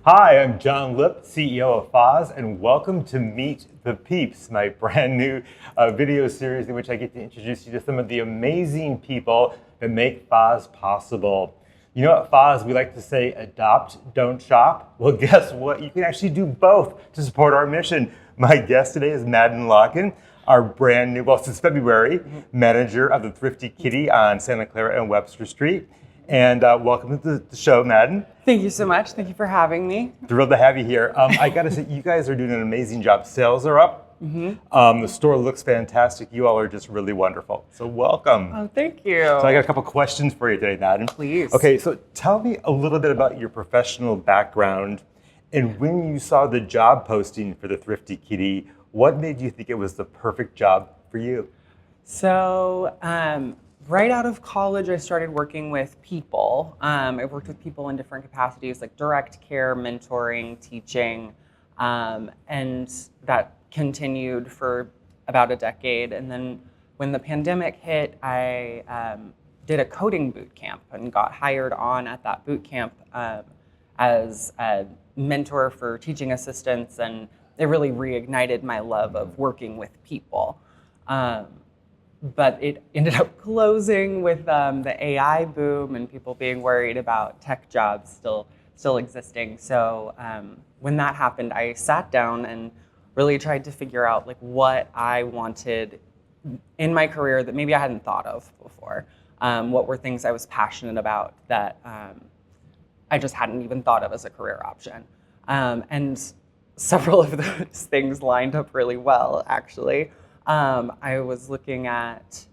Hi, I'm John Lip, CEO of Foz, and welcome to Meet the Peeps, my brand new video series in which I get to introduce you to some of the amazing people that make Foz possible. You know, at Foz, we like to say adopt, don't shop. Well, guess what? You can actually do both to support our mission. My guest today is Madden Lockin, our brand new, well, since February, manager of the Thrifty Kitty on Santa Clara and Webster Street. And welcome to the show, Madden. Thank you so much. Thank you for having me. Thrilled to have you here. I got to say, you guys are doing an amazing job. Sales are up. The store looks fantastic. You all are just really wonderful. So welcome. Oh, thank you. So I got a couple questions for you today, Madden. Please. Okay, so tell me a little bit about your professional background and when you saw the job posting for the Thrifty Kitty, what made you think it was the perfect job for you? So, right out of college, I started working with people. I worked with people in different capacities, like direct care, mentoring, teaching, and that continued for about a decade. And then when the pandemic hit, I did a coding boot camp and got hired on at that boot camp as a mentor for teaching assistants, and it really reignited my love of working with people. But it ended up closing with the AI boom and people being worried about tech jobs still existing. So when that happened, I sat down and really tried to figure out like what I wanted in my career that maybe I hadn't thought of before. What were things I was passionate about that I just hadn't even thought of as a career option. And several of those things lined up really well, actually. I was looking at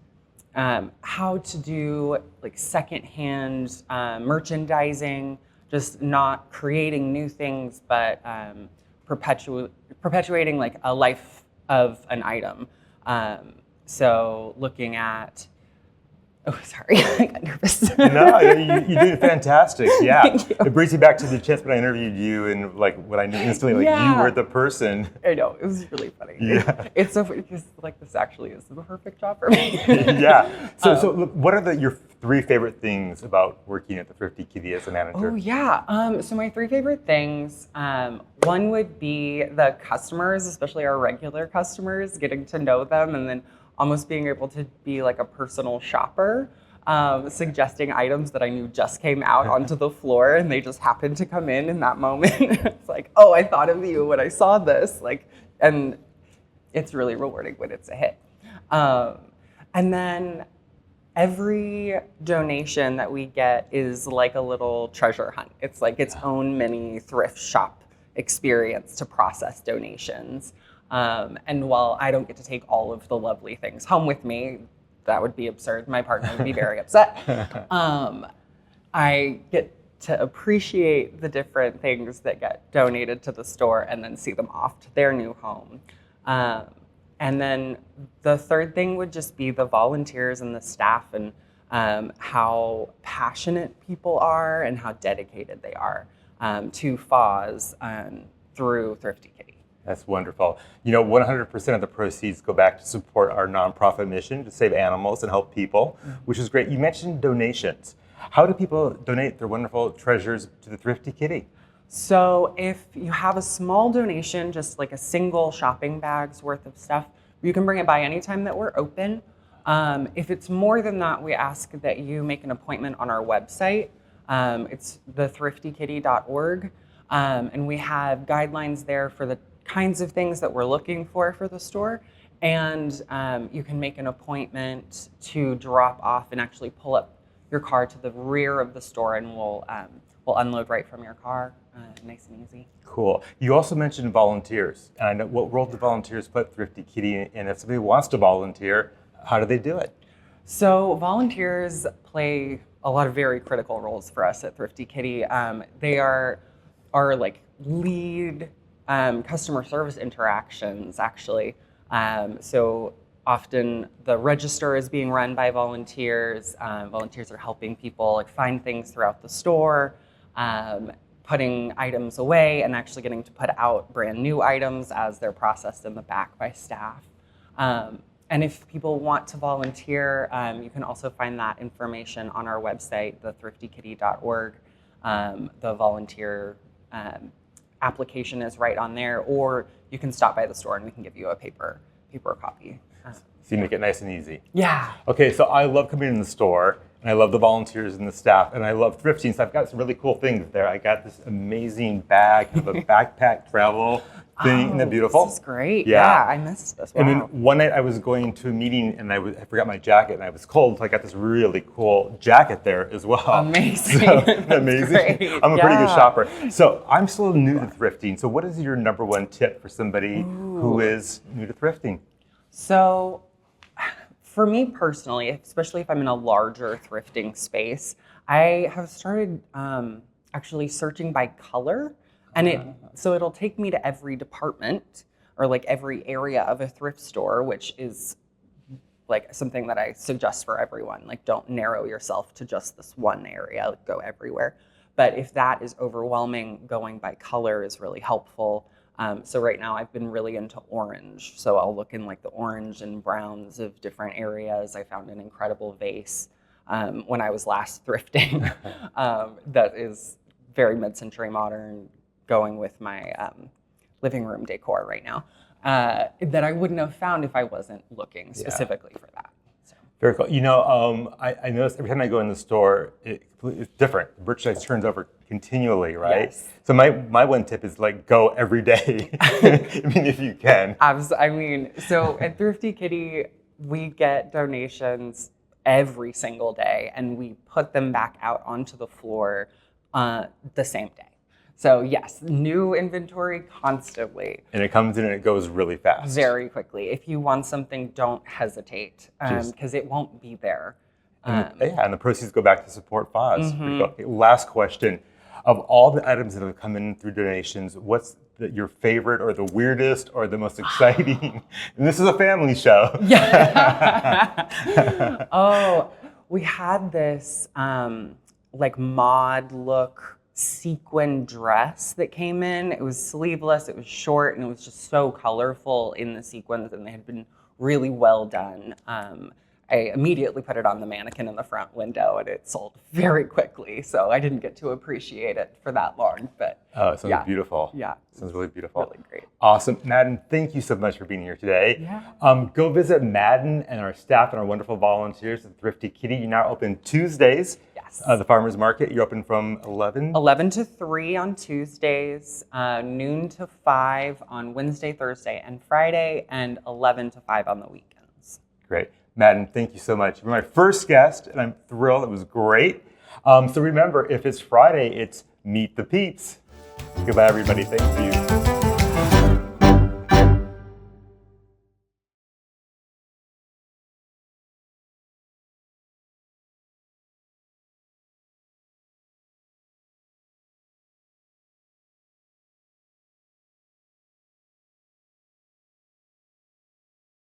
how to do like secondhand merchandising, just not creating new things, but perpetuating like a life of an item. So looking at, oh, sorry, I got nervous. No, you did fantastic. Yeah, Thank you. It brings me back to the chance when I interviewed you, and like when I knew instantly, like you were the person. I know, it was really funny. Yeah. It's so funny because like this actually is the perfect job for me. Yeah. So look, what are your three favorite things about working at the Thrifty Kitty as a manager? Oh yeah. So my three favorite things. One would be the customers, especially our regular customers, getting to know them, and then almost being able to be like a personal shopper, suggesting items that I knew just came out onto the floor and they just happened to come in that moment. It's like, oh, I thought of you when I saw this, and it's really rewarding when it's a hit. And then every donation that we get is like a little treasure hunt. It's like its own mini thrift shop experience to process donations. And while I don't get to take all of the lovely things home with me, that would be absurd. My partner would be very upset. I get to appreciate the different things that get donated to the store and then see them off to their new home. And then the third thing would just be the volunteers and the staff and how passionate people are and how dedicated they are to Foz through Thrifty Kitty. That's wonderful. You know, 100% of the proceeds go back to support our nonprofit mission to save animals and help people, which is great. You mentioned donations. How do people donate their wonderful treasures to the Thrifty Kitty? So if you have a small donation, just like a single shopping bag's worth of stuff, you can bring it by anytime that we're open. If it's more than that, we ask that you make an appointment on our website. It's thethriftykitty.org. And we have guidelines there for the kinds of things that we're looking for the store. And you can make an appointment to drop off and actually pull up your car to the rear of the store, and we'll unload right from your car, nice and easy. Cool. You also mentioned volunteers. And what role do volunteers play at Thrifty Kitty? And if somebody wants to volunteer, how do they do it? So volunteers play a lot of very critical roles for us at Thrifty Kitty. They are our like lead customer service interactions, actually. So often the register is being run by volunteers. Volunteers are helping people like find things throughout the store, putting items away, and actually getting to put out brand new items as they're processed in the back by staff. And if people want to volunteer, you can also find that information on our website, thethriftykitty.org. The volunteer application is right on there, or you can stop by the store and we can give you a paper copy. So you make it nice and easy. Yeah. Okay, so I love coming in the store, and I love the volunteers and the staff, and I love thrifting. So I've got some really cool things there. I got this amazing bag, of a backpack travel thing. Isn't that beautiful? This is great. Yeah. I missed this. Wow. And then one night I was going to a meeting, and I forgot my jacket, and I was cold, so I got this really cool jacket there as well. Amazing. So, amazing. Great. I'm a pretty good shopper. So I'm still new to thrifting. So what is your number one tip for somebody who is new to thrifting? So for me personally, especially if I'm in a larger thrifting space, I have started actually searching by color. And so it'll take me to every department or like every area of a thrift store, which is like something that I suggest for everyone. Like, don't narrow yourself to just this one area, like go everywhere. But if that is overwhelming, going by color is really helpful. So right now I've been really into orange. So I'll look in like the orange and browns of different areas. I found an incredible vase when I was last thrifting that is very mid-century modern, going with my living room decor right now, that I wouldn't have found if I wasn't looking specifically for that. So. Very cool. You know, I notice every time I go in the store, it's different. The merchandise turns over continually, right? Yes. So my one tip is like go every day. I mean, if you can. I mean, so at Thrifty Kitty, we get donations every single day, and we put them back out onto the floor the same day. So yes, new inventory constantly. And it comes in and it goes really fast. Very quickly. If you want something, don't hesitate, because it won't be there. And the proceeds go back to support FOZ. Okay, last question. Of all the items that have come in through donations, what's your favorite or the weirdest or the most exciting? And this is a family show. Yeah. Oh, we had this like mod look sequin dress that came in. It was sleeveless, it was short, and it was just so colorful in the sequins, and they had been really well done. I immediately put it on the mannequin in the front window, and it sold very quickly, so I didn't get to appreciate it for that long. But it sounds beautiful. Yeah. Sounds really beautiful. Really great. Awesome. Madden, thank you so much for being here today. Yeah. Go visit Madden and our staff and our wonderful volunteers at Thrifty Kitty. You're now open Tuesdays. Yes. The farmers market, you're open from 11? 11 to 3 on Tuesdays, noon to 5 on Wednesday, Thursday, and Friday, and 11 to 5 on the weekends. Great. Madden, thank you so much. You're my first guest, and I'm thrilled. It was great. So remember, if it's Friday, it's Meet the Peeps. Goodbye, everybody. Thank you.